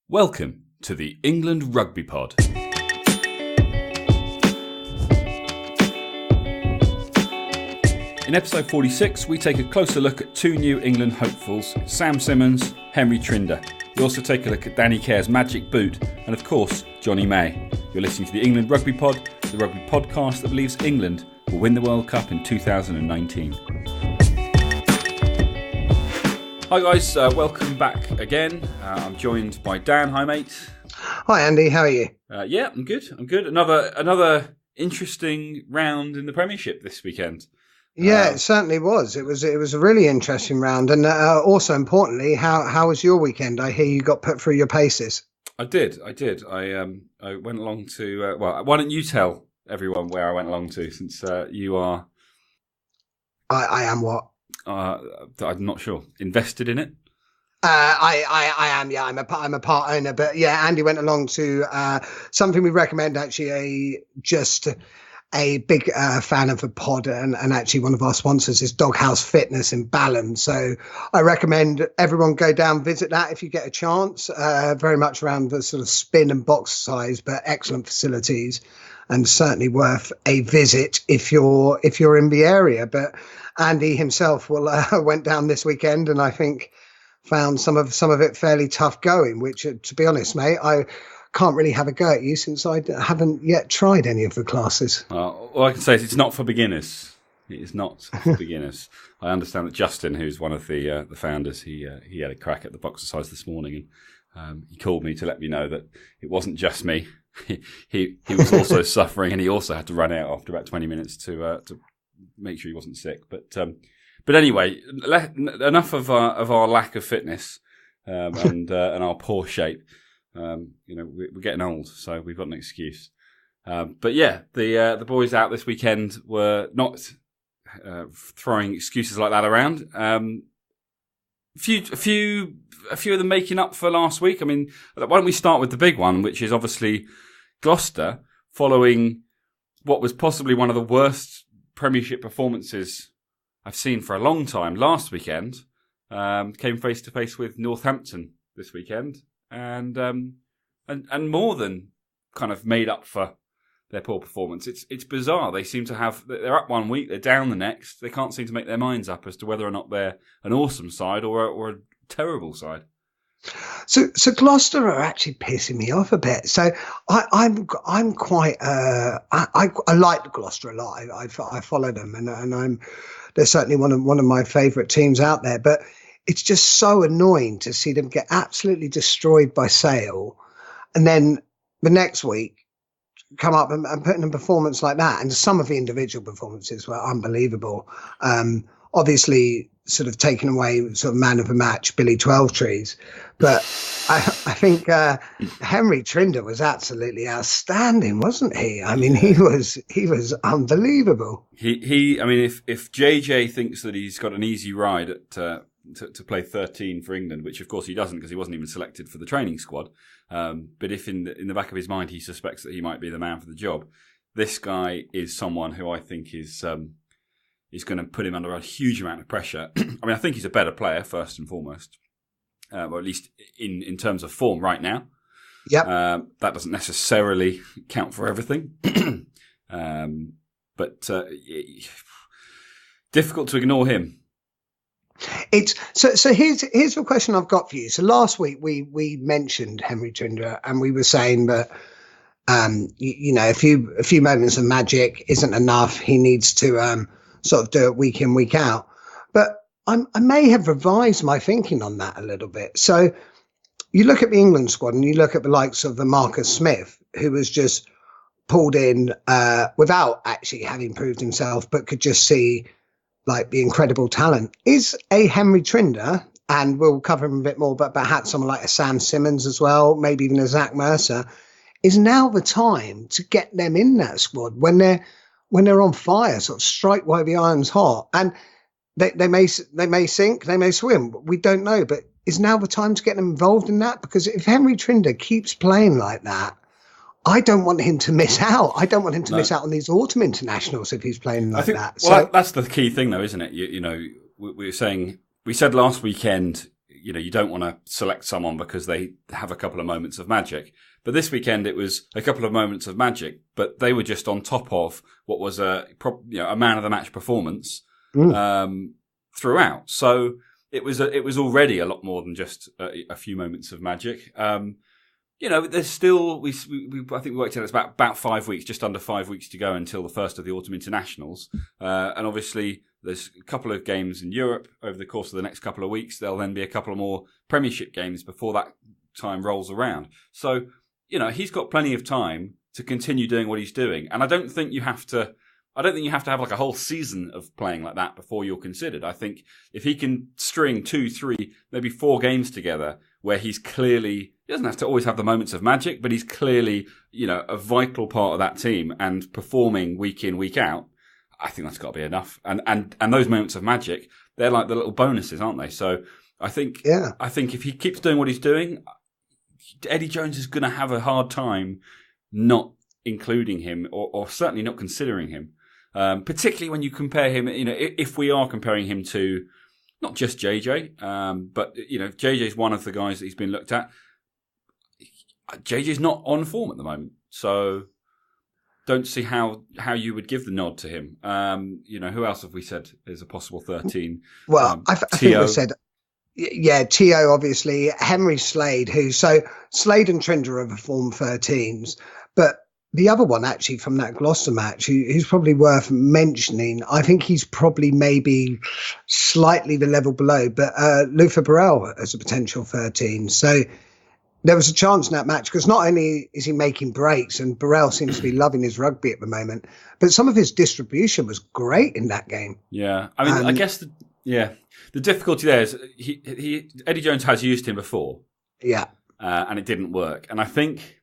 Welcome to the England Rugby Pod. In episode 46, we take a closer look at two new England hopefuls, Sam Simmonds, Henry Trinder. We also take a look at Danny Care's magic boot, and of course, Johnny May. You're listening to the England Rugby Pod, the rugby podcast that believes England will win the World Cup in 2019. Hi guys, welcome back again. I'm joined by Dan. Hi mate. Hi Andy, how are you? Yeah, I'm good. Another interesting round in the Premiership this weekend. Yeah, it certainly was. It was a really interesting round, and also importantly, how was your weekend? I hear you got put through your paces. I did. I went along to. Why don't you tell everyone where I went along to? Since you are. I am what? I'm not sure. Invested in it. I am. Yeah, I'm a part owner. But yeah, Andy went along to something we recommend. Actually, a big fan of the pod, and actually one of our sponsors is Doghouse Fitness in Balham. So I recommend everyone go down, visit that if you get a chance. Very much around the sort of spin and box size, but excellent facilities, and certainly worth a visit if you're in the area. But Andy himself went down this weekend, and I think found some of it fairly tough going. Which, to be honest, mate, I can't really have a go at you since I haven't yet tried any of the classes. All I can say is it's not for beginners. It is not for beginners. I understand that Justin, who's one of the founders, he had a crack at the boxercise this morning, and he called me to let me know that it wasn't just me. He was also suffering, and he also had to run out after about 20 minutes to make sure he wasn't sick. But anyway, enough of our lack of fitness and our poor shape. We're getting old, so we've got an excuse. But yeah, the boys out this weekend were not throwing excuses like that around. A few of them making up for last week. I mean, why don't we start with the big one, which is obviously Gloucester, following what was possibly one of the worst Premiership performances I've seen for a long time. Last weekend, came face to face with Northampton this weekend. And more than kind of made up for their poor performance. It's bizarre. They seem to they're up one week, they're down the next. They can't seem to make their minds up as to whether or not they're an awesome side or a terrible side. So Gloucester are actually pissing me off a bit. So I'm quite I like Gloucester a lot. I follow them, and they're certainly one of my favourite teams out there. But it's just so annoying to see them get absolutely destroyed by Sale, and then the next week come up and put in a performance like that. And some of the individual performances were unbelievable. Obviously, sort of taken away sort of man of the match, Billy Twelvetrees. But I think Henry Trinder was absolutely outstanding, wasn't he? I mean, he was unbelievable. I mean, if JJ thinks that he's got an easy ride at to play 13 for England, which of course he doesn't because he wasn't even selected for the training squad. But if in the back of his mind he suspects that he might be the man for the job, this guy is someone who I think is going to put him under a huge amount of pressure. I mean, I think he's a better player first and foremost, or at least in terms of form right now. Yep. That doesn't necessarily count for everything, but difficult to ignore him. It's so here's the question I've got for you. So last week we mentioned Henry Trinder, and we were saying that a few moments of magic isn't enough. He needs to sort of do it week in, week out. But I may have revised my thinking on that a little bit. So you look at the England squad, and you look at the likes of the Marcus Smith, who was just pulled in without actually having proved himself, but could just see like the incredible talent. Is a Henry Trinder, and we'll cover him a bit more, but perhaps someone like a Sam Simmonds as well, maybe even a Zach Mercer, is now the time to get them in that squad when they're on fire, sort of strike while the iron's hot. And they may sink, they may swim, we don't know, but is now the time to get them involved in that? Because if Henry Trinder keeps playing like that, I don't want him to miss out. I don't want him to miss out on these autumn internationals if he's playing like that. Well, that's the key thing, though, isn't it? We were saying, we said last weekend, you don't want to select someone because they have a couple of moments of magic. But this weekend it was a couple of moments of magic, but they were just on top of what was a man of the match performance throughout. So it was already a lot more than just a few moments of magic. There's still I think we worked out it's about 5 weeks, just under 5 weeks to go until the first of the autumn internationals, and obviously there's a couple of games in Europe over the course of the next couple of weeks. There'll then be a couple of more Premiership games before that time rolls around. So he's got plenty of time to continue doing what he's doing, and I don't think you have to have like a whole season of playing like that before you're considered. I think if he can string 2, 3, maybe 4 games together where he doesn't have to always have the moments of magic, but he's clearly, a vital part of that team and performing week in, week out, I think that's got to be enough. And those moments of magic, they're like the little bonuses, aren't they? So I think if he keeps doing what he's doing, Eddie Jones is going to have a hard time not including him or certainly not considering him. Particularly when you compare him, if we are comparing him to not just JJ, but JJ's one of the guys that he's been looked at. JJ's not on form at the moment, so don't see how you would give the nod to him. Who else have we said is a possible 13? Well, I think we said, Tio, obviously, Henry Slade, Slade and Trinder are the form 13s, but the other one actually from that Gloucester match, who's probably worth mentioning, I think he's probably maybe slightly the level below, but Luther Burrell as a potential 13. So there was a chance in that match because not only is he making breaks, and Burrell seems to be loving his rugby at the moment, but some of his distribution was great in that game. Yeah, I mean, I guess the difficulty there is Eddie Jones has used him before, and it didn't work, and I think,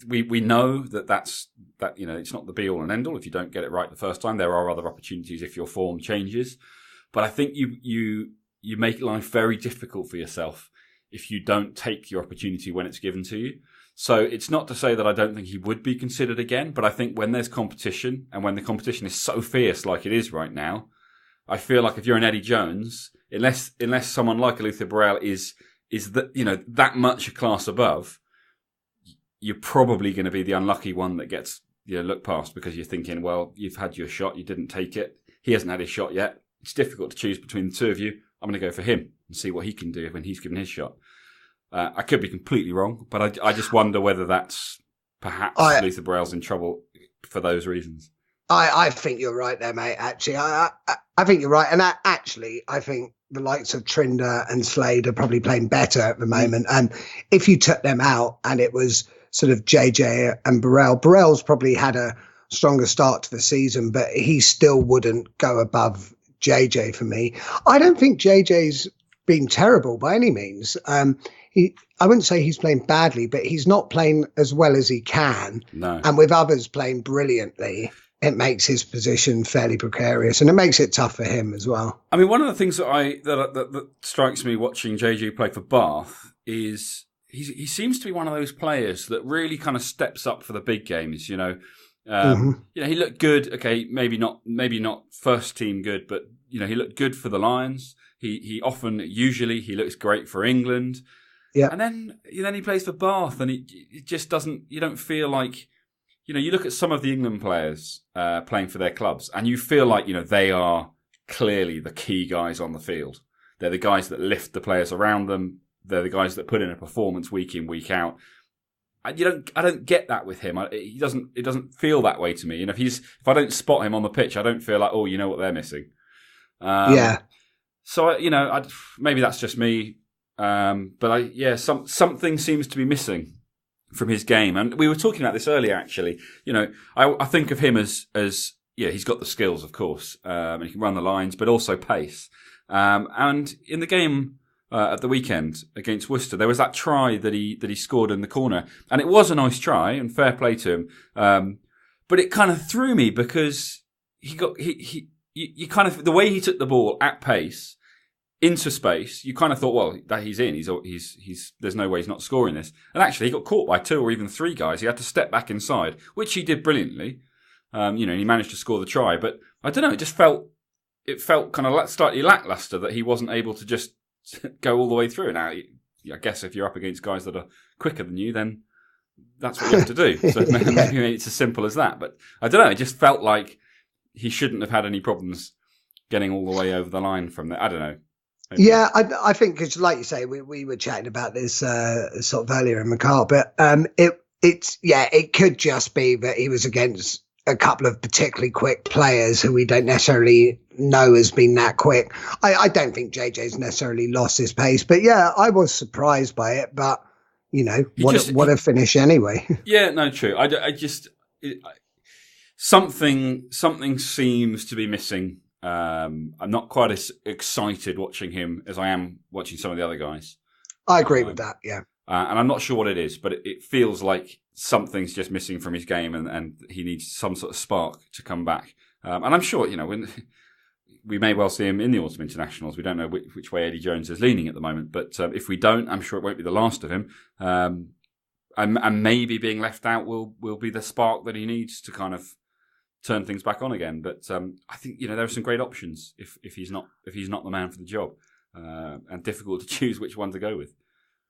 we know that's it's not the be all and end all. If you don't get it right the first time, there are other opportunities if your form changes, but I think you make life very difficult for yourself if you don't take your opportunity when it's given to you. So it's not to say that I don't think he would be considered again, but I think when there's competition and when the competition is so fierce like it is right now, I feel like if you're an Eddie Jones, unless someone like a Luther Burrell is that much a class above, you're probably going to be the unlucky one that gets looked past because you're thinking, well, you've had your shot, you didn't take it. He hasn't had his shot yet. It's difficult to choose between the two of you. I'm going to go for him and see what he can do when he's given his shot. I could be completely wrong, but I just wonder whether that's perhaps Luther Burrell's in trouble for those reasons. I think you're right there, mate. Actually, I think you're right, and I think the likes of Trinder and Slade are probably playing better at the moment. And if you took them out and it was sort of JJ and Burrell's probably had a stronger start to the season, but he still wouldn't go above JJ for me. I don't think JJ's been terrible by any means. I wouldn't say he's playing badly, but he's not playing as well as he can. No. And with others playing brilliantly, it makes his position fairly precarious, and it makes it tough for him as well. I mean, one of the things that strikes me watching JJ play for Bath is he seems to be one of those players that really kind of steps up for the big games. He looked good. Okay, maybe not first team good, but he looked good for the Lions. He usually looks great for England. Yeah, and then he plays for Bath, and it just doesn't. You don't feel like. You look at some of the England players playing for their clubs, and you feel like they are clearly the key guys on the field. They're the guys that lift the players around them. They're the guys that put in a performance week in, week out. I don't get that with him. It doesn't feel that way to me. If I don't spot him on the pitch, I don't feel like, oh, you know what they're missing. So maybe that's just me. But something seems to be missing from his game, and we were talking about this earlier. Actually, I think of him as he's got the skills, of course, and he can run the lines, but also pace. And in the game at the weekend against Worcester, there was that try that he scored in the corner, and it was a nice try, and fair play to him. But it kind of threw me because you kind of the way he took the ball at pace into space, you kind of thought, well, that he's in. He's. There's no way he's not scoring this. And actually, he got caught by 2 or even 3 guys. He had to step back inside, which he did brilliantly. And he managed to score the try. But I don't know. It felt kind of slightly lackluster that he wasn't able to just go all the way through. Now, I guess if you're up against guys that are quicker than you, then that's what you have to do. So maybe it's as simple as that. But I don't know. It just felt like he shouldn't have had any problems getting all the way over the line from there. I don't know. Maybe. Yeah, I think because, like you say, we were chatting about this sort of earlier in the car, but it could just be that he was against a couple of particularly quick players who we don't necessarily know has been that quick. I don't think JJ's necessarily lost his pace, but yeah, I was surprised by it. But what a finish anyway. Yeah, no, true. Something seems to be missing. I'm not quite as excited watching him as I am watching some of the other guys. I agree with that, yeah. And I'm not sure what it is, but it feels like something's just missing from his game and he needs some sort of spark to come back. And I'm sure, when we may well see him in the Autumn Internationals. We don't know which way Eddie Jones is leaning at the moment, but if we don't, I'm sure it won't be the last of him. And maybe being left out will be the spark that he needs to kind of turn things back on again. But I think there are some great options if he's not the man for the job, and difficult to choose which one to go with.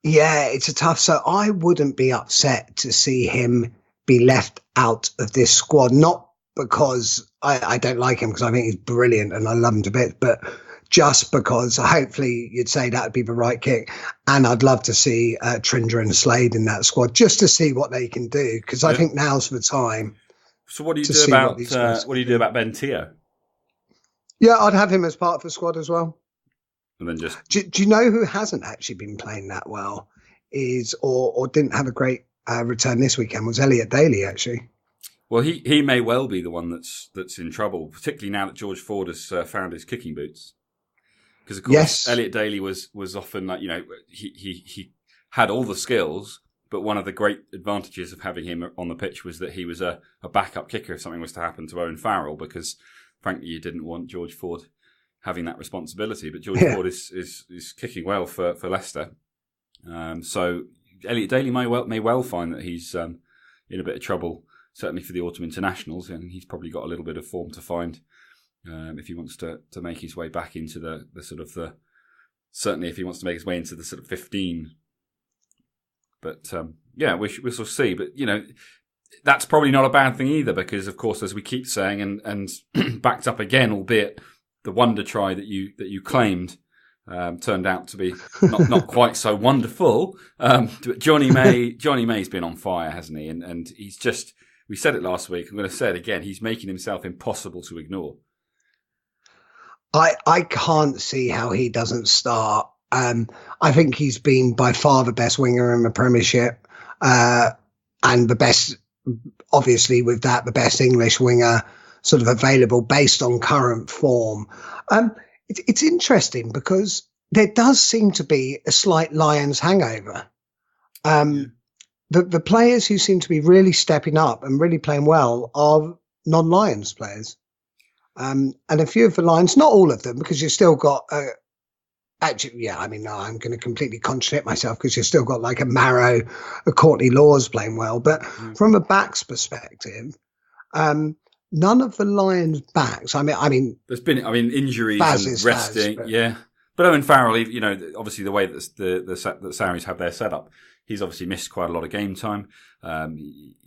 Yeah, it's a tough. So I wouldn't be upset to see him be left out of this squad, not because I don't like him, because I think he's brilliant and I love him to bits, but just because hopefully you'd say that would be the right kick. And I'd love to see Trinder and Slade in that squad just to see what they can do, because I think now's the time. So what do you do about Ben Teo? Yeah, I'd have him as part of the squad as well. And then just do you know who hasn't actually been playing that well or didn't have a great return this weekend was Elliot Daly, actually. Well, he may well be the one that's in trouble, particularly now that George Ford has found his kicking boots. Because of course, Elliot Daly was often like he had all the skills, but one of the great advantages of having him on the pitch was that he was a backup kicker if something was to happen to Owen Farrell. Because frankly, you didn't want George Ford having that responsibility. But George Ford is kicking well for Leicester, so Elliot Daly may well find that he's in a bit of trouble. Certainly for the Autumn Internationals, and he's probably got a little bit of form to find if he wants to make his way back into the certainly if he wants to make his way into the sort of 15. But we shall see. But that's probably not a bad thing either, because of course, as we keep saying, and backed up again, albeit the wonder try that you claimed turned out to be not quite so wonderful. But Johnny May's been on fire, hasn't he? And he's just. We said it last week. I'm going to say it again. He's making himself impossible to ignore. I can't see how he doesn't start. I think he's been by far the best winger in the Premiership, and the best, obviously, with that, the best English winger sort of available based on current form. It's interesting because there does seem to be a slight Lions hangover. The players who seem to be really stepping up and really playing well are non-Lions players. And a few of the Lions, not all of them, because you've still got I'm going to completely contradict myself, because you've still got like a Marrow, a Courtney Laws playing well. But from a back's perspective, none of the Lions backs, there's been injuries and resting. But Owen Farrell, obviously the way that the Sarries have their setup, he's obviously missed quite a lot of game time.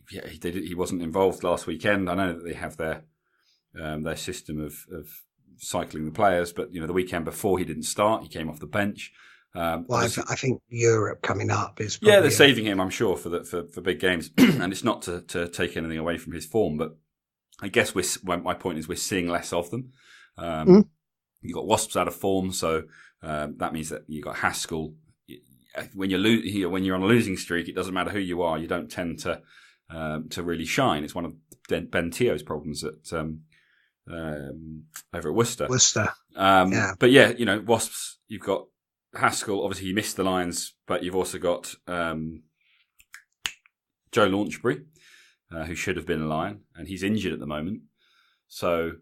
He wasn't involved last weekend. I know that they have their system of cycling the players, but the weekend before he didn't start. He came off the bench. I think Europe coming up is probably they're saving him, I'm sure, for big games, and it's not to take anything away from his form, but I guess my point is we're seeing less of them. You've got Wasps out of form, so that means that you've got Haskell. When you're on a losing streak, it doesn't matter who you are. You don't tend to really shine. It's one of Ben Teo's problems over at Worcester. But Wasps. You've got Haskell. Obviously, he missed the Lions, but you've also got Joe Launchbury, who should have been a Lion, and he's injured at the moment. So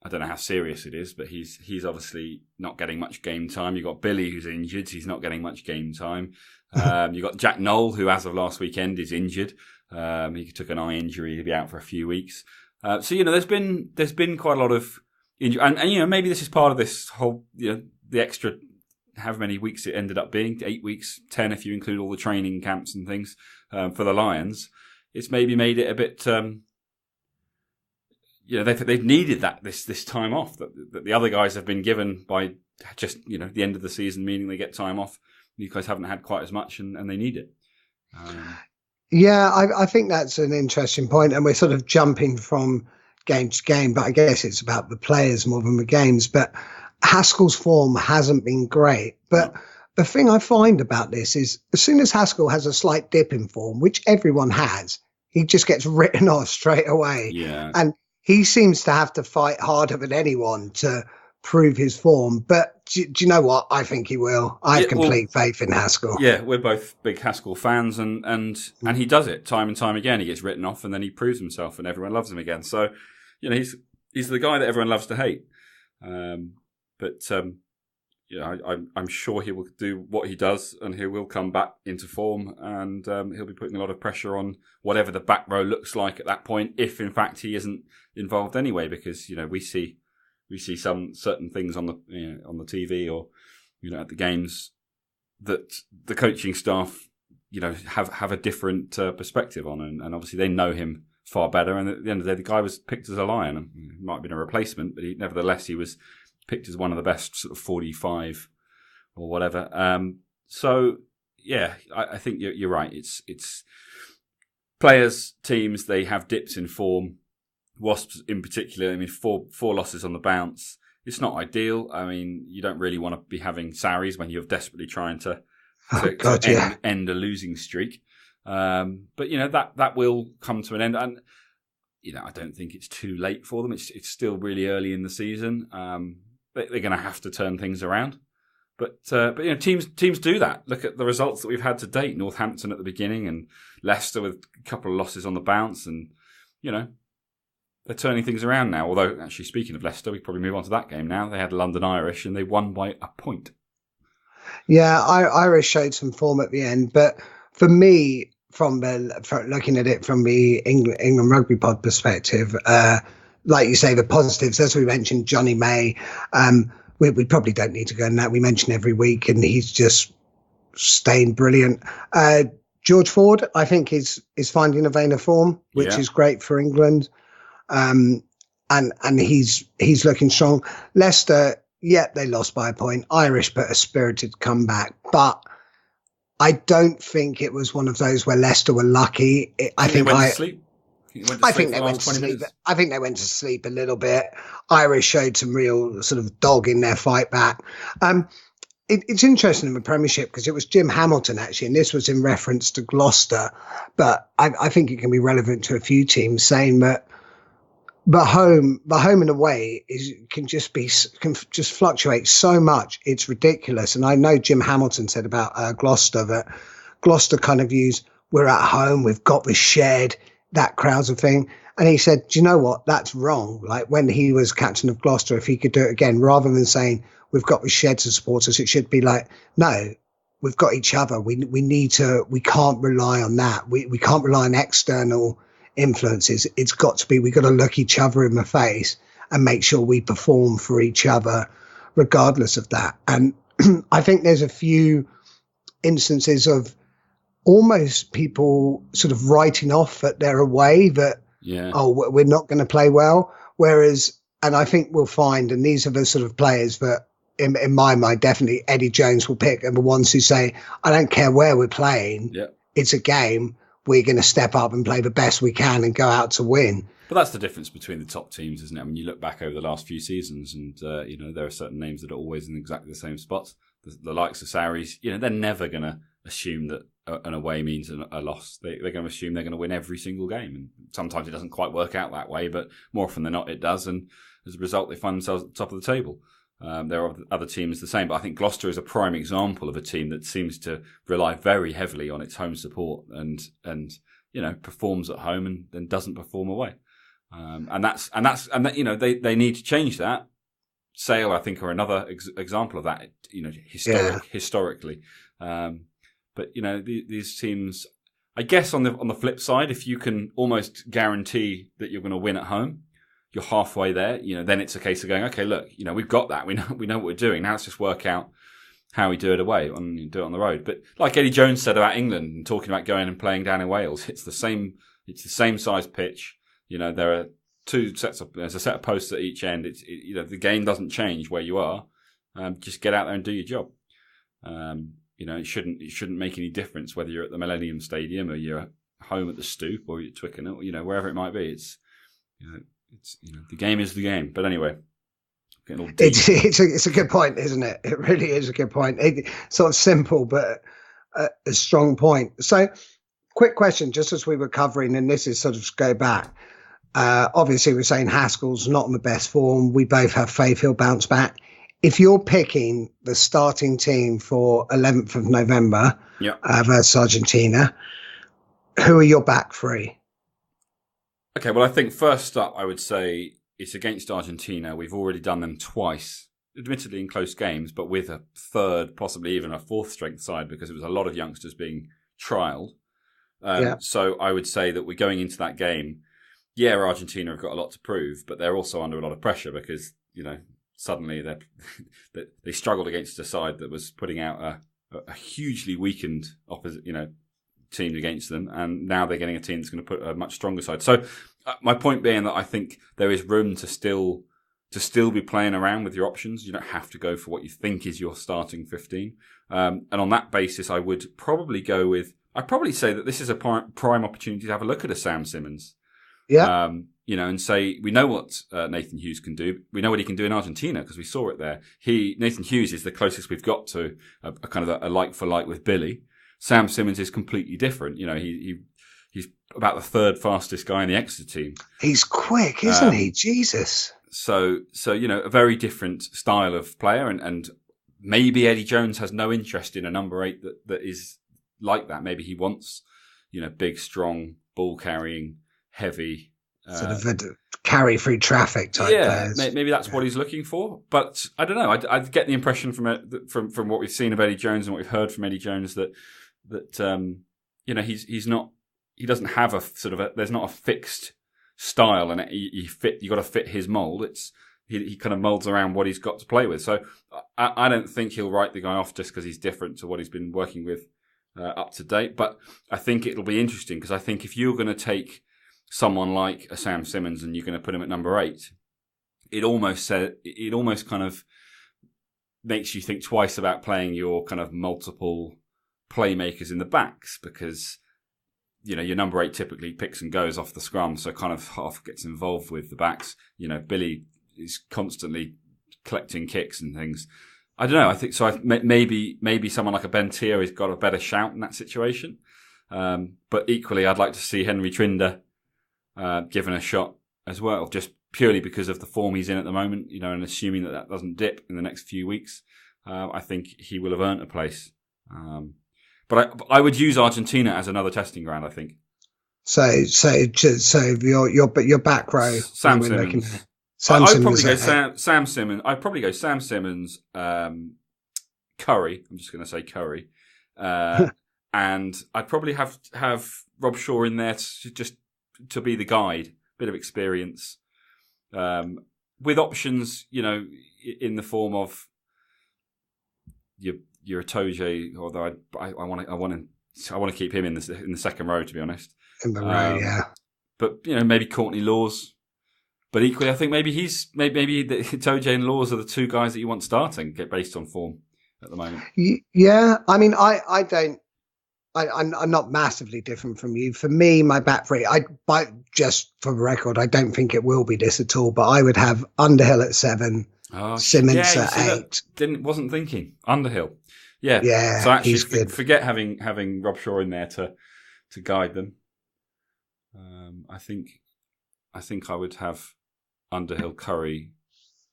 I don't know how serious it is, but he's obviously not getting much game time. You've got Billy, who's injured, so he's not getting much game time. You've got Jack Knoll, who as of last weekend is injured. He took an eye injury, he'll be out for a few weeks. So there's been quite a lot of injury, and maybe this is part of this whole the extra however many weeks it ended up being, 8 weeks, 10 if you include all the training camps and things for the Lions, it's maybe made it a bit. They've needed this time off that the other guys have been given by just the end of the season, meaning they get time off. You guys haven't had quite as much, and they need it. Yeah, I think that's an interesting point, and we're sort of jumping from game to game, but I guess it's about the players more than the games. But Haskell's form hasn't been great. But the thing I find about this is as soon as Haskell has a slight dip in form, which everyone has, he just gets written off straight away. Yeah. And he seems to have to fight harder than anyone to prove his form. But do you know what? I think he will. I have complete faith in Haskell. Yeah, we're both big Haskell fans, and he does it time and time again. He gets written off, and then he proves himself, and everyone loves him again. So, he's the guy that everyone loves to hate. I'm sure he will do what he does, and he will come back into form, and he'll be putting a lot of pressure on whatever the back row looks like at that point, if in fact he isn't involved anyway, because we see some certain things on the TV or at the games that the coaching staff have a different perspective on, and obviously they know him far better. And at the end of the day, the guy was picked as a Lion. It might have been a replacement, but nevertheless he was picked as one of the best sort of 45 or whatever. I think you're right. It's players, teams, they have dips in form. Wasps in particular, four losses on the bounce. It's not ideal. You don't really want to be having Sarries when you're desperately trying to end a losing streak. But that will come to an end. And I don't think it's too late for them. It's still really early in the season. They're going to have to turn things around. But teams do that. Look at the results that we've had to date. Northampton at the beginning, and Leicester with a couple of losses on the bounce, and they're turning things around now. Although, actually, speaking of Leicester, we probably move on to that game now. They had London Irish, and they won by a point. Yeah, Irish showed some form at the end. But for me, from looking at it from the England Rugby Pod perspective, like you say, the positives, as we mentioned, Johnny May, we probably don't need to go in that. We mention every week, and he's just staying brilliant. George Ford, I think, is finding a vein of form, which is great for England. And he's looking strong. Leicester, they lost by a point. Irish put a spirited comeback, but I don't think it was one of those where Leicester were lucky. I think they went to sleep a little bit. Irish showed some real sort of dog in their fight back. It's interesting in the Premiership because it was Jim Hamilton actually, and this was in reference to Gloucester, but I think it can be relevant to a few teams, saying that the home and away can just fluctuate so much. It's ridiculous. And I know Jim Hamilton said about Gloucester that Gloucester kind of views, we're at home, we've got the shed, that crowd's a thing. And he said, do you know what? That's wrong. Like when he was captain of Gloucester, if he could do it again, rather than saying we've got the shed to support us, it should be like, no, we've got each other. We can't rely on that. We can't rely on external influences. It's got to be, we've got to look each other in the face and make sure we perform for each other regardless of that. And I think there's a few instances of almost people sort of writing off that they're away, that we're not going to play well, whereas, and I think we'll find, and these are the sort of players that in my mind definitely Eddie Jones will pick, and the ones who say, I don't care where we're playing, it's a game, we're going to step up and play the best we can and go out to win. But that's the difference between the top teams, isn't it? I mean, you look back over the last few seasons and, there are certain names that are always in exactly the same spots. The likes of Sarries, they're never going to assume that an away means a loss. They're going to assume they're going to win every single game. And sometimes it doesn't quite work out that way, but more often than not, it does. And as a result, they find themselves at the top of the table. There are other teams the same, but I think Gloucester is a prime example of a team that seems to rely very heavily on its home support and performs at home and then doesn't perform away. They need to change that. Sale, I think, are another example of that. Historically, but these teams. I guess on the flip side, if you can almost guarantee that you're going to win at home, you're halfway there. Then it's a case of going, okay, look, we've got that. We know what we're doing. Now let's just work out how we do it away and do it on the road. But like Eddie Jones said about England and talking about going and playing down in Wales, it's the same size pitch. There are there's a set of posts at each end. The game doesn't change where you are. Just get out there and do your job. It shouldn't make any difference whether you're at the Millennium Stadium or you're at home at the Stoop or you're at Twickenham, wherever it might be. The game is the game. But anyway, it's a good point, isn't it? It really is a good point. It's sort of simple, but a strong point. So, quick question, just as we were covering, and this is sort of go back. Obviously, we're saying Haskell's not in the best form. We both have faith he'll bounce back. If you're picking the starting team for 11th of November versus Argentina, who are your back three? Okay, well, I think first up, I would say it's against Argentina. We've already done them twice, admittedly in close games, but with a third, possibly even a fourth strength side because it was a lot of youngsters being trialled. So I would say that we're going into that game. Yeah, Argentina have got a lot to prove, but they're also under a lot of pressure because, suddenly they struggled against a side that was putting out a hugely weakened opposite, team against them, and now they're getting a team that's going to put a much stronger side. So my point being that I think there is room to still be playing around with your options. You don't have to go for what you think is your starting 15. And on that basis, I would probably I'd probably say that this is a prime opportunity to have a look at a Sam Simmonds. Yeah. And say, we know what Nathan Hughes can do. We know what he can do in Argentina because we saw it there. Nathan Hughes is the closest we've got to a kind of a like for like with Billy. Sam Simmonds is completely different. He's about the third fastest guy in the Exeter team. He's quick, isn't he? Jesus. So a very different style of player, and maybe Eddie Jones has no interest in a number 8 that is like that. Maybe he wants, big, strong, ball carrying, heavy. Sort of a carry through traffic type players. Maybe that's what he's looking for. But I don't know. I get the impression from what we've seen of Eddie Jones and what we've heard from Eddie Jones that he's not. He doesn't have a sort of there's not a fixed style, and you got to fit his mold. He kind of molds around what he's got to play with. So I don't think he'll write the guy off just because he's different to what he's been working with up to date. But I think it'll be interesting because I think if you're going to take someone like a Sam Simmonds and you're going to put him at number 8, it almost kind of makes you think twice about playing your kind of multiple playmakers in the backs because, your number 8 typically picks and goes off the scrum, so kind of half gets involved with the backs. Billy is constantly collecting kicks and things. I don't know. I think so. Maybe someone like a Ben Tier has got a better shout in that situation. But equally, I'd like to see Henry Trinder given a shot as well, just purely because of the form he's in at the moment, and assuming that doesn't dip in the next few weeks, I think he will have earned a place. But I would use Argentina as another testing ground, I think. So your back row. Sam Simmonds. I'd probably go Sam Simmonds. I'd probably go Sam Simmonds, Curry. I'm just going to say Curry, and I'd probably have Rob Shaw in there to be the guide, bit of experience, with options, in the form of your Itoje, although I want to keep him in the second row, to be honest. In the row, yeah. But maybe Courtney Laws. But equally, I think maybe Itoje and Laws are the two guys that you want starting, based on form at the moment. Yeah, I mean, I'm not massively different from you. For me, my back three, just for the record, I don't think it will be this at all, but I would have Underhill at 7, Simmonds at 8. Wasn't thinking. Underhill. Yeah. Yeah. So actually, forget having Rob Shaw in there to guide them. I think I would have Underhill, Curry,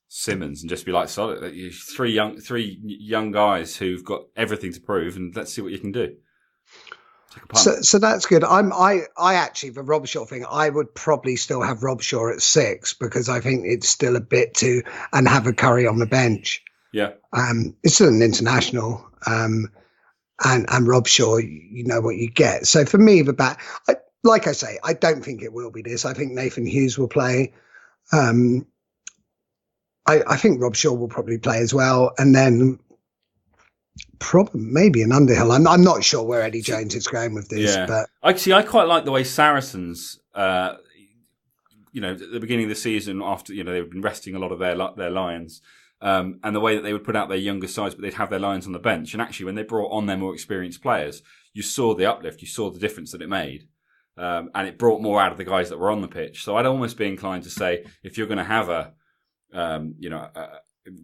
Simmonds, and just be like, solid. Three young guys who've got everything to prove, and let's see what you can do. So that's good. I actually, the Rob Shaw thing, I would probably still have Rob Shaw at 6 because I think it's still a bit and have a Curry on the bench. Yeah. It's still an international. And Rob Shaw, you know what you get. So for me, like I say, I don't think it will be this. I think Nathan Hughes will play. I think Rob Shaw will probably play as well. And then maybe an Underhill. I'm not sure where Eddie Jones is going with this, but I quite like the way Saracens, at the beginning of the season, after they've been resting a lot of their Lions, and the way that they would put out their younger sides, but they'd have their Lions on the bench. And actually, when they brought on their more experienced players, you saw the uplift, you saw the difference that it made, and it brought more out of the guys that were on the pitch. So I'd almost be inclined to say, if you're going to have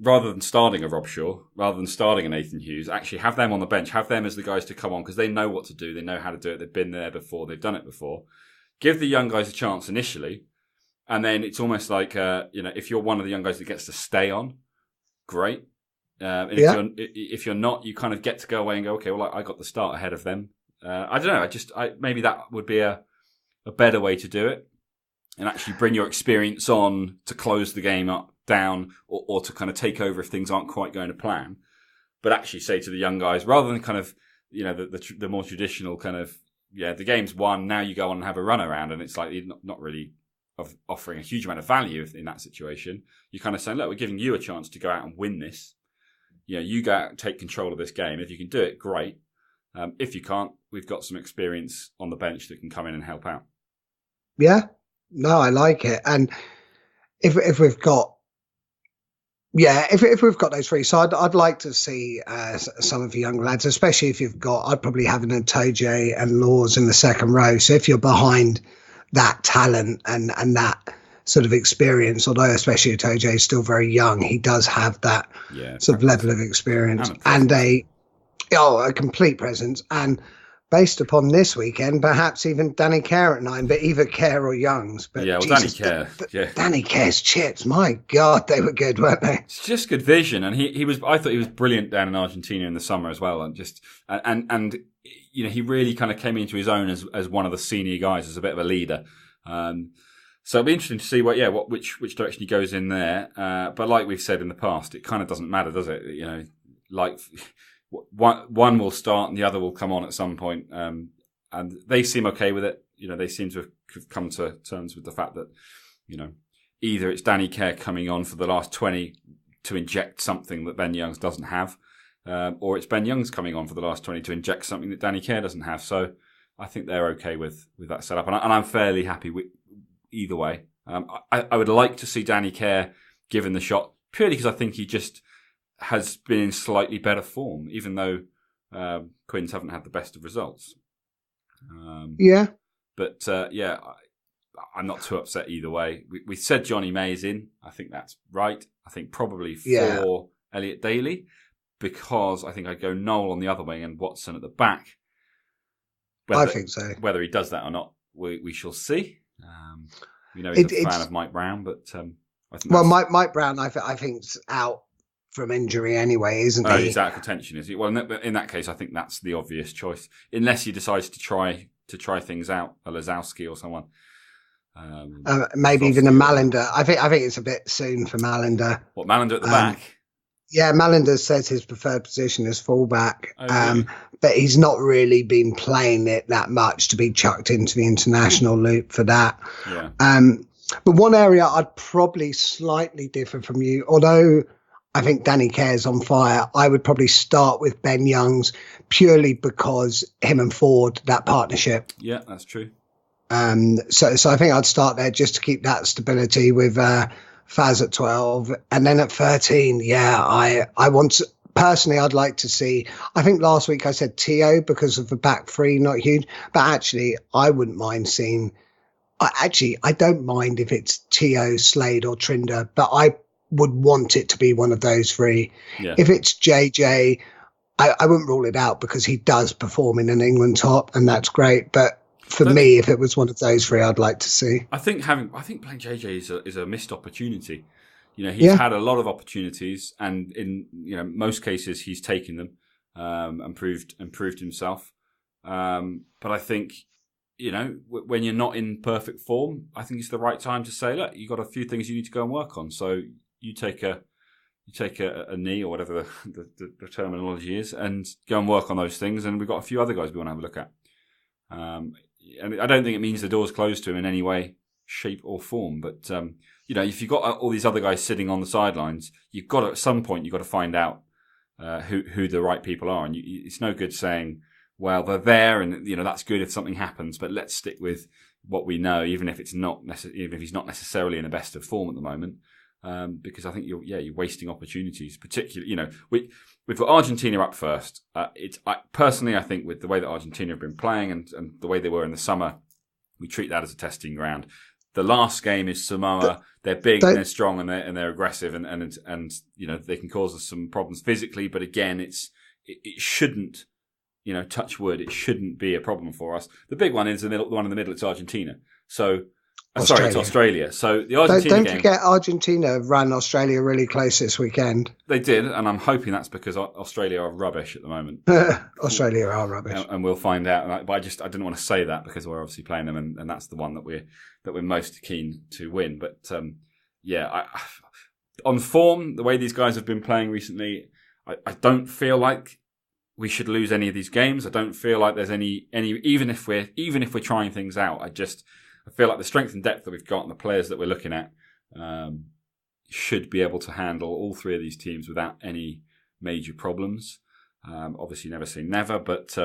rather than starting a Rob Shaw, rather than starting a Nathan Hughes, actually have them on the bench, have them as the guys to come on, because they know what to do, they know how to do it, they've been there before, they've done it before. Give the young guys a chance initially, and then it's almost like, if you're one of the young guys that gets to stay on, great. If you're not, you kind of get to go away and go, okay, well, I got the start ahead of them. I don't know, maybe that would be a better way to do it, and actually bring your experience on to close the game up, down, or to kind of take over if things aren't quite going to plan, but actually say to the young guys, rather than kind of the more traditional kind of the game's won, now you go on and have a run around, and it's like you're not really offering a huge amount of value in that situation. You're kind of saying, look, we're giving you a chance to go out and win this. You go out and take control of this game. If you can do it, great. If you can't, we've got some experience on the bench that can come in and help out. Yeah, no, I like it. And if we've got if we've got those three, so I'd like to see some of the young lads, especially if you've got, I'd probably have an Itoje and Laws in the second row. So if you're behind that talent and that sort of experience, although especially Itoje is still very young, he does have that sort of level of experience and a complete presence. And based upon this weekend, perhaps even Danny Kerr at 9, but either Kerr or Youngs. But Jesus, Danny Kerr. Danny Kerr's chips, my God, they were good, weren't they? It's just good vision, and he was. I thought he was brilliant down in Argentina in the summer as well, and he really kind of came into his own as one of the senior guys, as a bit of a leader. So it'll be interesting to see which direction he goes in there. But like we've said in the past, it kind of doesn't matter, does it? Like. One will start and the other will come on at some point, and they seem okay with it. They seem to have come to terms with the fact that, either it's Danny Kerr coming on for the last 20 to inject something that Ben Youngs doesn't have, or it's Ben Youngs coming on for the last 20 to inject something that Danny Kerr doesn't have. So I think they're okay with that setup, and I'm fairly happy with either way. I would like to see Danny Kerr given the shot, purely because I think he just has been in slightly better form, even though Quins haven't had the best of results. But I'm not too upset either way. We said Johnny May's in. I think that's right. I think probably for Elliot Daly, because I think I'd go Noel on the other wing and Watson at the back. I think so. Whether he does that or not, we shall see. He's a fan of Mike Brown, but I think Mike Brown, I think's out from injury anyway, isn't he? He's out of contention, is he? Well, in that case, I think that's the obvious choice, unless he decides to try things out, a Lazowski or someone. Maybe even a Malinder. I think it's a bit soon for Malinder. What, Malinder at the back? Yeah, Malinder says his preferred position is fullback, really? But he's not really been playing it that much to be chucked into the international loop for that. Yeah. But one area I'd probably slightly differ from you, although I think Danny Kerr's on fire, I would probably start with Ben Youngs purely because him and Ford, that partnership. Yeah, that's true. So I think I'd start there just to keep that stability with Faz at 12. And then at 13, I want to, personally, I'd like to see, I think last week I said Tio because of the back three, not huge. But actually, I wouldn't mind seeing, I don't mind if it's Tio, Slade or Trinder, but I would want it to be one of those three. Yeah. If it's JJ, I wouldn't rule it out because he does perform in an England top, and that's great. But for me, if it was one of those three, I'd like to see. I think playing JJ is a missed opportunity. He's had a lot of opportunities, and in most cases he's taken them and proved himself. But I think when you're not in perfect form, I think it's the right time to say, look, you've got a few things you need to go and work on. So you take a knee or whatever the terminology is, and go and work on those things. And we've got a few other guys we want to have a look at. And I don't think it means the door's closed to him in any way, shape or form. But if you've got all these other guys sitting on the sidelines, you've got to, at some point you've got to find out who the right people are. And it's no good saying, well, they're there, and that's good if something happens, but let's stick with what we know, even if he's not necessarily in the best of form at the moment, because I think you're wasting opportunities. Particularly, we've got Argentina up first. Personally, I think with the way that Argentina have been playing and the way they were in the summer, we treat that as a testing ground. The last game is Samoa. They're big, and they're strong, and they're aggressive, and they can cause us some problems physically. But again, it shouldn't. Touch wood, it shouldn't be a problem for us. The big one is the one in the middle. It's Argentina. So, sorry, it's Australia. So the Argentina don't forget, Argentina ran Australia really close this weekend. They did, and I'm hoping that's because Australia are rubbish at the moment. Australia are rubbish, and we'll find out. But I didn't want to say that because we're obviously playing them, and that's the one that we're most keen to win. But on form, the way these guys have been playing recently, I don't feel like we should lose any of these games. I don't feel like there's any even if we're trying things out. I feel like the strength and depth that we've got and the players that we're looking at should be able to handle all three of these teams without any major problems. Obviously, never say never, but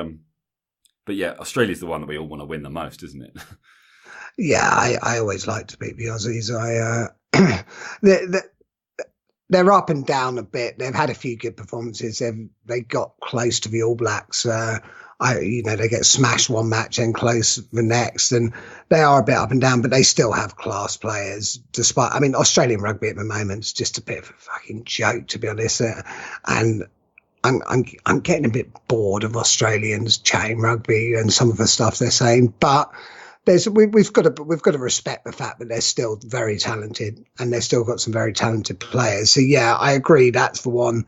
yeah, Australia's the one that we all want to win the most, isn't it? Yeah, I always like to beat the Aussies. They're up and down a bit. They've had a few good performances. They got close to the All Blacks. They get smashed one match and close the next, and they are a bit up and down, but they still have class players. Despite, Australian rugby at the moment is just a bit of a fucking joke, to be honest. And I'm getting a bit bored of Australians chatting rugby and some of the stuff they're saying, but. We've got to respect the fact that they're still very talented and they've still got some very talented players. So yeah, I agree. That's the one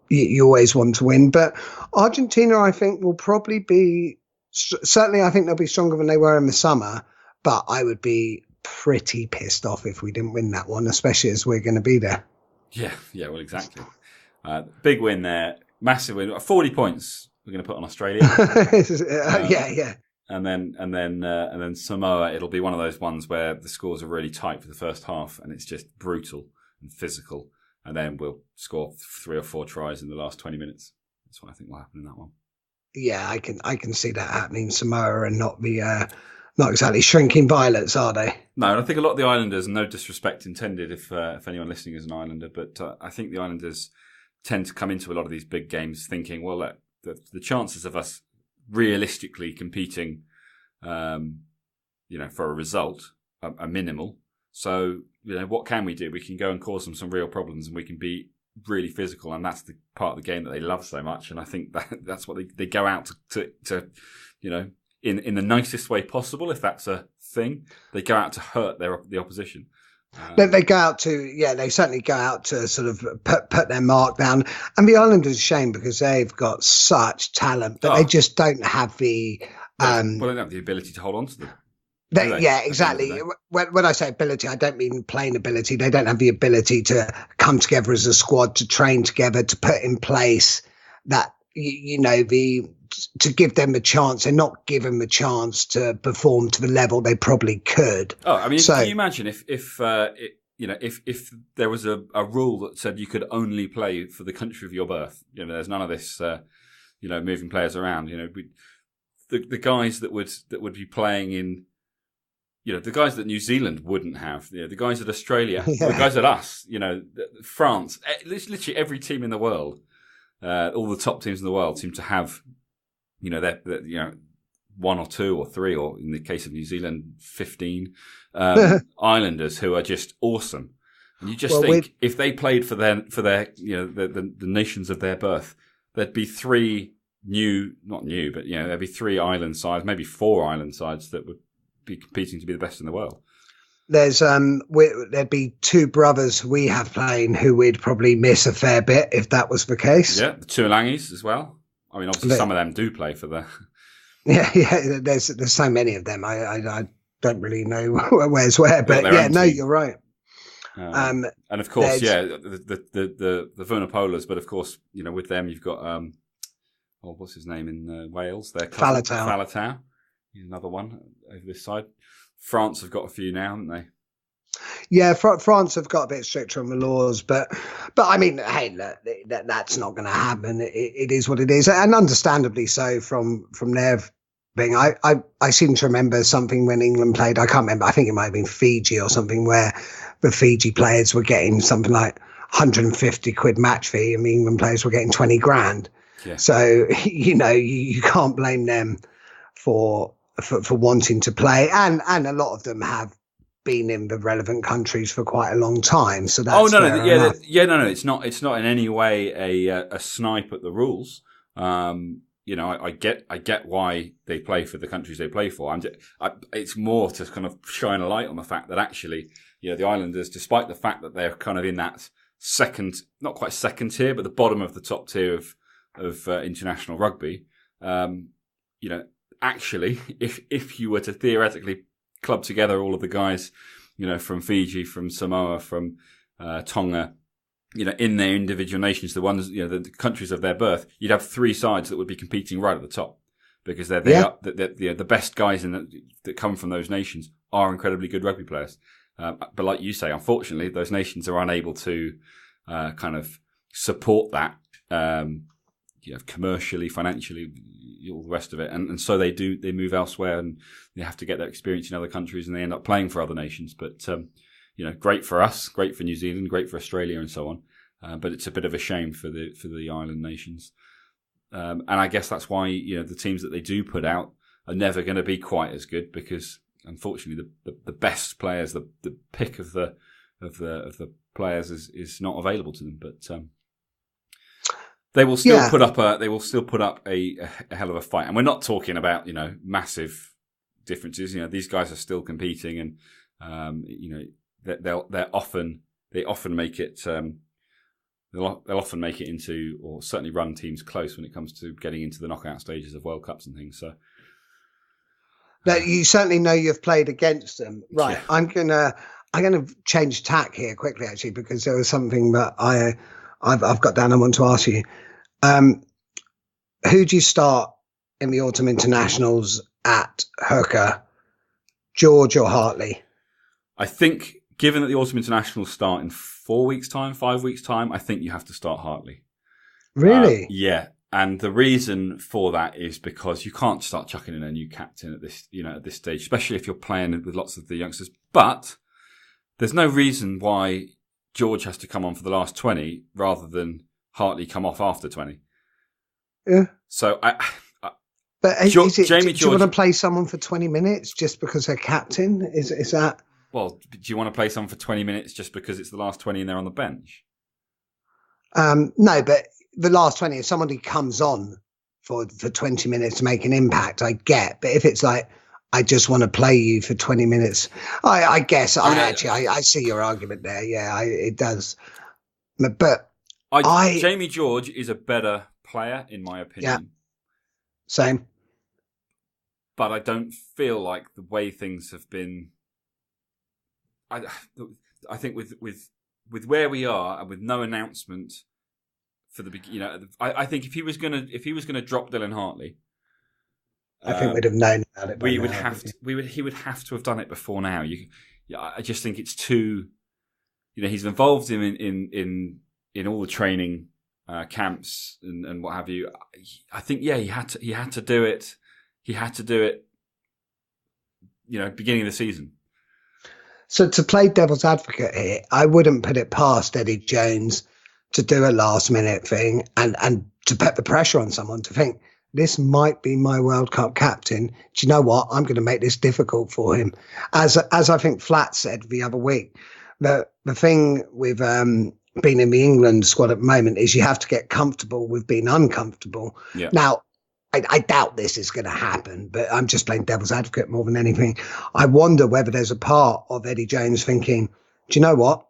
you always want to win. But Argentina, I think, will probably be certainly. I think they'll be stronger than they were in the summer. But I would be pretty pissed off if we didn't win that one, especially as we're going to be there. Yeah. Well, exactly. Big win there, massive win. 40 points we're going to put on Australia. Yeah. And then Samoa, it'll be one of those ones where the scores are really tight for the first half and it's just brutal and physical. And then we'll score 3 or 4 tries in the last 20 minutes. That's what I think will happen in that one. Yeah, I can see that happening. Samoa and not exactly shrinking violets, are they? No, and I think a lot of the Islanders, no disrespect intended if anyone listening is an Islander, but I think the Islanders tend to come into a lot of these big games thinking, well, look, the chances of us realistically competing, for a result are minimal. So, what can we do? We can go and cause them some real problems, and we can be really physical, and that's the part of the game that they love so much. And I think that's what they go out to in the nicest way possible, if that's a thing. They go out to hurt the opposition. They go out they certainly go out to sort of put their mark down. And the Islanders, shame because they've got such talent, but they just don't have the. They don't have the ability to hold on to them. Yeah, exactly. When I say ability, I don't mean playing ability. They don't have the ability to come together as a squad, to train together, to put in place that, to give them a chance. They're not given the chance to perform to the level they probably could. Oh, can you imagine if there was a rule that said you could only play for the country of your birth? There's none of this, moving players around. The guys that would be playing in, the guys that New Zealand wouldn't have, the guys at Australia, the guys at us, France, literally every team in the world, all the top teams in the world seem to have, their 1 or 2 or 3, or in the case of New Zealand, 15 Islanders who are just awesome. And you just think if they played for their the nations of their birth, there'd be 3 there'd be 3 island sides, maybe 4 island sides that would be competing to be the best in the world. There's there'd be 2 brothers we have playing who we'd probably miss a fair bit if that was the case. Yeah, the Tuolangis as well. Obviously some of them do play for the. Yeah. There's so many of them. I don't really know where's where, but you're right. And of course, the Vunipolas, but of course, with them you've got what's his name in Wales? Their Faletau. He's another one over this side. France have got a few now, haven't they? Yeah, France have got a bit stricter on the laws, but I mean, hey, look, that's not going to happen. It is what it is, and understandably so from their thing. I seem to remember something when England played. I can't remember. I think it might have been Fiji or something, where the Fiji players were getting something like 150 quid match fee, and the England players were getting 20 grand. Yeah. So you can't blame them for wanting to play, and a lot of them have been in the relevant countries for quite a long time, so that's no, no. It's not in any way a snipe at the rules. I get why they play for the countries they play for. It's more to kind of shine a light on the fact that actually, the Islanders, despite the fact that they're kind of in that second, not quite second tier, but the bottom of the top tier of international rugby, actually, if you were to theoretically club together all of the guys, from Fiji, from Samoa, from Tonga, in their individual nations, the ones, the countries of their birth, you'd have three sides that would be competing right at the top, because they're the best guys that come from those nations are incredibly good rugby players. But like you say, unfortunately, those nations are unable to kind of support that, commercially, financially, all the rest of it, and so they move elsewhere, and they have to get that experience in other countries, and they end up playing for other nations. But great for us, great for New Zealand, great for Australia, and so on. But it's a bit of a shame for the island nations, and I guess that's why the teams that they do put out are never going to be quite as good, because unfortunately the best players, the pick of the players is not available to them. But they will still put up a hell of a fight, and we're not talking about massive differences. These guys are still competing, and they often make it. They'll often make it into, or certainly run teams close when it comes to getting into the knockout stages of World Cups and things. So that you certainly know you've played against them, right? Yeah. I'm gonna change tack here quickly, actually, because there was something that I've got down. I want to ask you. Who do you start in the autumn internationals at Hurka, George or Hartley? I think, given that the autumn internationals start in 4 weeks' time, 5 weeks' time, I think you have to start Hartley. Really? Yeah. And the reason for that is because you can't start chucking in a new captain at this stage, especially if you're playing with lots of the youngsters. But there's no reason why George has to come on for the last 20 rather than Hartley come off after 20. Yeah. So But Jamie George, do you want to play someone for 20 minutes just because they're captain? Is that? Well, do you want to play someone for 20 minutes just because it's the last 20 and they're on the bench? No, but the last 20, if somebody comes on for 20 minutes to make an impact, I get. But if it's like, I just want to play you for 20 minutes, I guess I see your argument there. Yeah, it does. But Jamie George is a better player, in my opinion. Yeah, same. But I don't feel like the way things have been. I think with where we are and with no announcement for the I think if he was gonna drop Dylan Hartley, I think we'd have known about it. He would have to have done it before now. I just think it's too. He's involved in all the training camps and what have you. I think he had to do it. He had to do it. Beginning of the season. So to play devil's advocate here, I wouldn't put it past Eddie Jones to do a last minute thing and to put the pressure on someone to think, this might be my World Cup captain. Do you know what? I'm going to make this difficult for him. As I think Flat said the other week, the thing with being in the England squad at the moment is you have to get comfortable with being uncomfortable. Yeah. Now, I doubt this is going to happen, but I'm just playing devil's advocate more than anything. I wonder whether there's a part of Eddie Jones thinking, do you know what?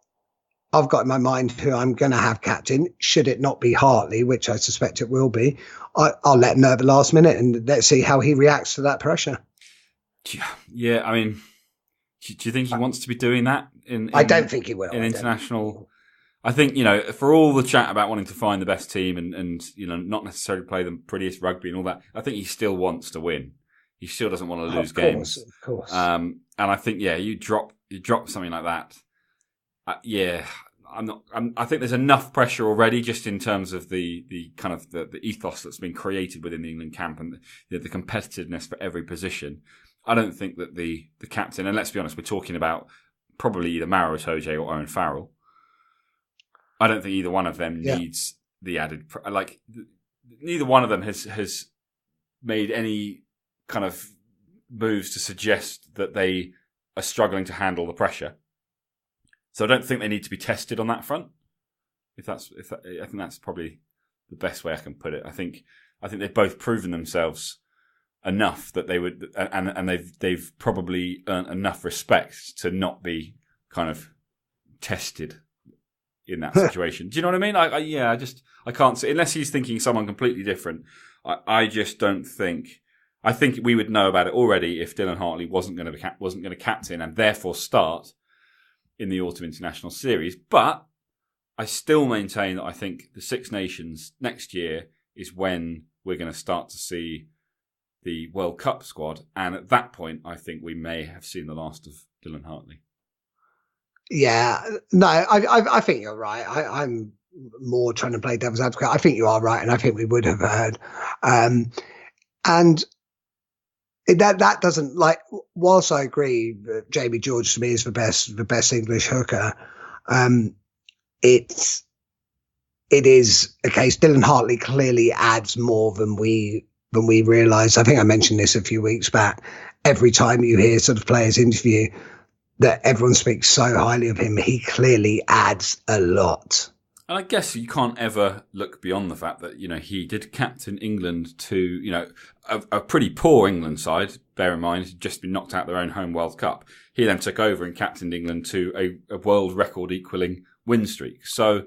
I've got in my mind who I'm going to have captain. Should it not be Hartley, which I suspect it will be, I'll let him know at the last minute and let's see how he reacts to that pressure. Yeah, I mean, do you think he wants to be doing that? I don't think he will. In international... I think, for all the chat about wanting to find the best team and not necessarily play the prettiest rugby and all that, I think he still wants to win. He still doesn't want to lose games. Of course. And I think, you drop something like that. I think there's enough pressure already, just in terms of the kind of the ethos that's been created within the England camp and the competitiveness for every position. I don't think that the captain, and let's be honest, we're talking about probably either Maro Itoje or Owen Farrell. I don't think either one of them needs the added, neither one of them has made any kind of moves to suggest that they are struggling to handle the pressure. So I don't think they need to be tested on that front. I think that's probably the best way I can put it. I think they've both proven themselves enough that they would, and they've probably earned enough respect to not be kind of tested in that situation. Do you know what I mean? I can't see, unless he's thinking someone completely different. I just don't think. I think we would know about it already if Dylan Hartley wasn't going to captain and therefore start in the Autumn International Series. But I still maintain that I think the Six Nations next year is when we're going to start to see the World Cup squad. And at that point, I think we may have seen the last of Dylan Hartley. Yeah, no, I think you're right. I'm more trying to play devil's advocate. I think you are right, and I think we would have heard. And that doesn't, like, whilst I agree that Jamie George to me is the best English hooker, it is a case. Dylan Hartley clearly adds more than we realise. I think I mentioned this a few weeks back. Every time you hear sort of players interview that everyone speaks so highly of him, he clearly adds a lot. And I guess you can't ever look beyond the fact that, he did captain England to, a pretty poor England side. Bear in mind, he'd just been knocked out their own home World Cup. He then took over and captained England to a world record equaling win streak. So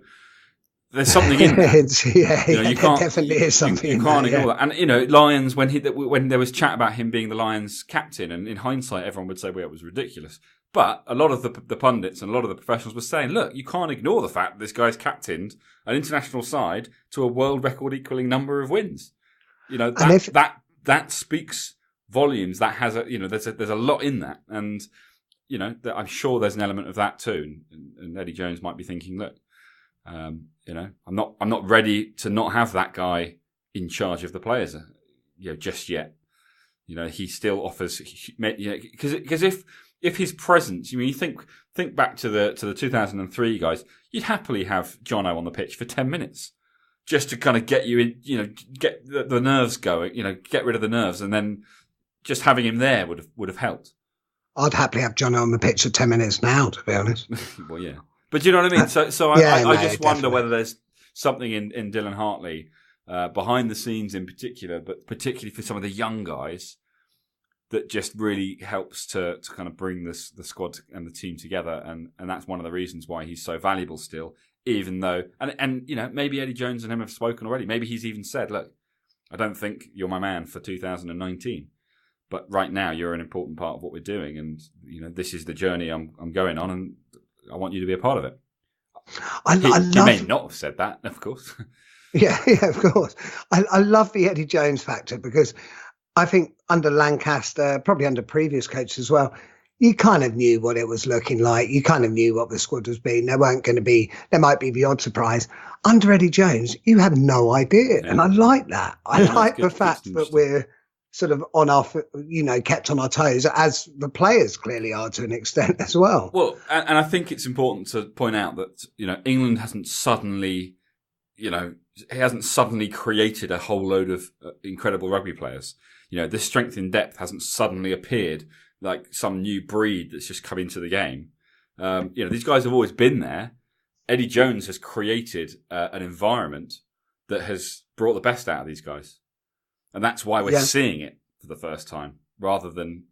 there's something in that. You can't, definitely is something. You can't ignore that. And, Lions, when there was chat about him being the Lions captain, and in hindsight, everyone would say, well, it was ridiculous. But a lot of the pundits and a lot of the professionals were saying, look, you can't ignore the fact that this guy's captained an international side to a world record equaling number of wins. That speaks volumes. That has there's a lot in that. And, I'm sure there's an element of that too. And Eddie Jones might be thinking, look, I'm not ready to not have that guy in charge of the players, just yet. He still offers, because if his presence, you think back to the 2003 guys, you'd happily have Jono on the pitch for 10 minutes just to kind of get you in, get the nerves going, get rid of the nerves, and then just having him there would have helped. I'd happily have Jono on the pitch for 10 minutes now, to be honest. Well, yeah. But do you know what I mean? So I just wonder whether there's something in Dylan Hartley behind the scenes in particular, but particularly for some of the young guys, that just really helps to kind of bring the squad and the team together. And that's one of the reasons why he's so valuable still, even though, and maybe Eddie Jones and him have spoken already. Maybe he's even said, look, I don't think you're my man for 2019. But right now, you're an important part of what we're doing, and this is the journey I'm going on, and I want you to be a part of it. He may not have said that, of course. Yeah, of course. I love the Eddie Jones factor, because I think under Lancaster, probably under previous coaches as well, you kind of knew what it was looking like. You kind of knew what the squad was being. There might be the odd surprise. Under Eddie Jones, you had no idea, and I like that. I like the fact that we're sort of on our, kept on our toes, as the players clearly are to an extent as well. Well, and I think it's important to point out that, England hasn't suddenly, created a whole load of incredible rugby players. This strength in depth hasn't suddenly appeared like some new breed that's just come into the game. These guys have always been there. Eddie Jones has created an environment that has brought the best out of these guys. And that's why we're seeing it for the first time, rather than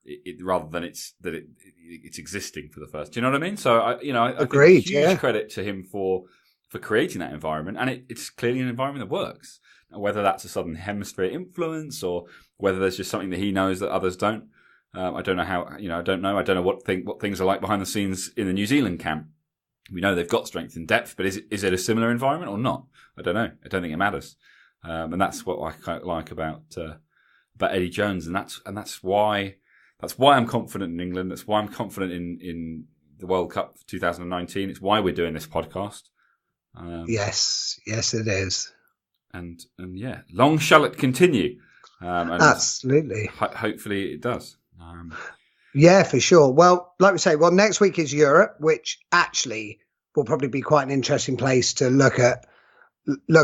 it's existing for the first. Do you know what I mean? So I agreed. Think huge credit to him for creating that environment, and it's clearly an environment that works. Whether that's a Southern Hemisphere influence or whether there's just something that he knows that others don't, I don't know how. I don't know. I don't know what things are like behind the scenes in the New Zealand camp. We know they've got strength and depth, but is it a similar environment or not? I don't know. I don't think it matters. And that's what I quite like about Eddie Jones, and that's why I'm confident in England. That's why I'm confident in the World Cup 2019. It's why we're doing this podcast. Yes, it is. And yeah, long shall it continue. And absolutely. Hopefully it does. Yeah, for sure. Well, like we say, next week is Europe, which actually will probably be quite an interesting place to look at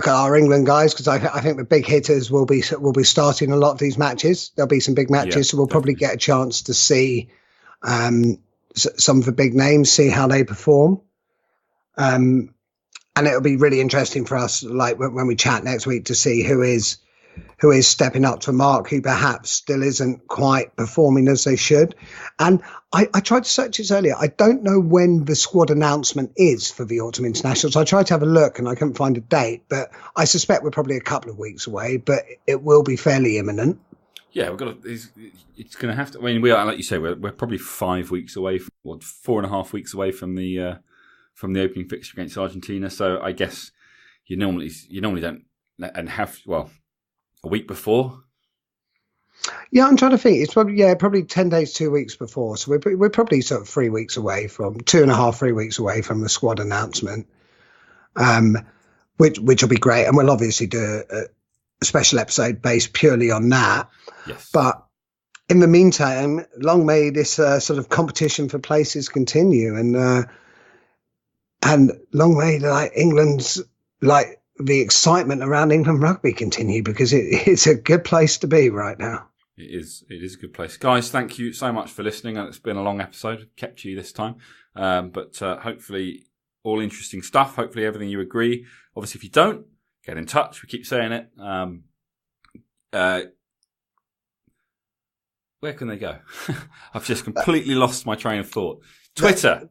our England guys, because I think the big hitters will be starting a lot of these matches. There'll be some big matches, so we'll probably get a chance to see some of the big names, see how they perform. And it'll be really interesting for us, like when we chat next week, to see who is stepping up to mark, who perhaps still isn't quite performing as they should. And I tried to search this earlier. I don't know when the squad announcement is for the Autumn Internationals. I tried to have a look and I couldn't find a date, but I suspect we're probably a couple of weeks away, but it will be fairly imminent. Yeah, it's going to have to. I mean, we are, like you say, we're probably 5 weeks away, 4.5 weeks away from the opening fixture against Argentina. So I guess you normally don't and have a week before. Yeah, I'm trying to think. It's probably 10 days, 2 weeks before. So we're probably sort of 3 weeks away from 3 weeks away from the squad announcement, which will be great. And we'll obviously do a special episode based purely on that. Yes. But in the meantime, long may this sort of competition for places continue, and long may England's the excitement around England rugby continue, because it's a good place to be right now. It is a good place. Guys, thank you so much for listening. It's been a long episode. Kept you this time. But hopefully all interesting stuff. Hopefully everything you agree. Obviously, if you don't, get in touch. We keep saying it. Where can they go? I've just completely lost my train of thought. Twitter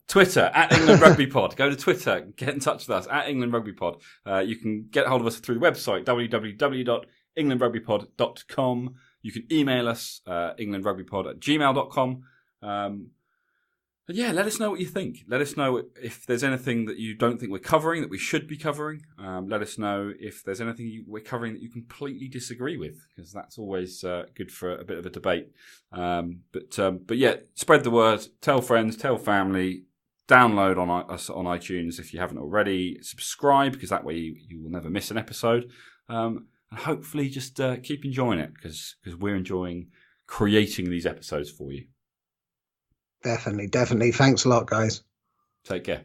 at England Rugby Pod. Go to Twitter, get in touch with us at England Rugby Pod. You can get hold of us through the website www.englandrugbypod.com. You can email us englandrugbypod@gmail.com. But yeah, let us know what you think. Let us know if there's anything that you don't think we're covering that we should be covering. Let us know if there's anything we're covering that you completely disagree with, because that's always good for a bit of a debate. But yeah, spread the word. Tell friends, tell family. Download us on iTunes if you haven't already. Subscribe, because that way you will never miss an episode. And hopefully just keep enjoying it, because we're enjoying creating these episodes for you. Definitely. Thanks a lot, guys. Take care.